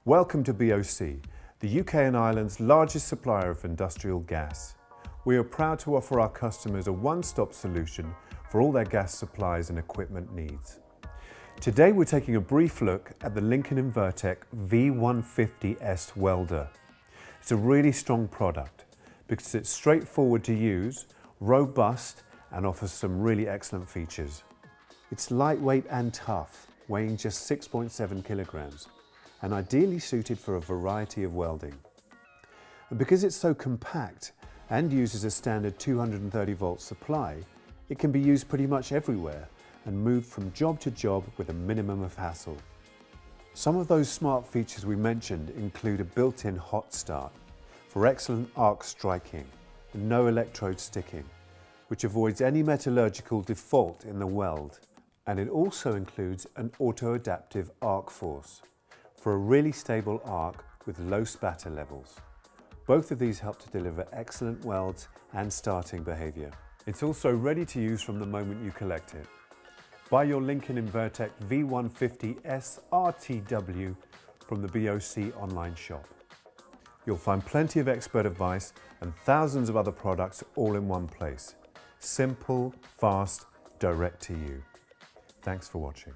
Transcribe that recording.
Welcome to BOC, the UK and Ireland's largest supplier of industrial gas. We are proud to offer our customers a one-stop solution for all their gas supplies and equipment needs. Today we're taking a brief look at the Lincoln Invertec V150-S welder. It's a really strong product because it's straightforward to use, robust and offers some really excellent features. It's lightweight and tough, weighing just 6.7 kilograms and ideally suited for a variety of welding. And because it's so compact and uses a standard 230 volt supply, it can be used pretty much everywhere and moved from job to job with a minimum of hassle. Some of those smart features we mentioned include a built-in hot start for excellent arc striking and no electrode sticking, which avoids any metallurgical default in the weld. And it also includes an auto-adaptive arc force for a really stable arc with low spatter levels. Both of these help to deliver excellent welds and starting behavior. It's also ready to use from the moment you collect it. Buy your Lincoln Invertec V150-S RTW from the BOC online shop. You'll find plenty of expert advice and thousands of other products all in one place. Simple, fast, direct to you. Thanks for watching.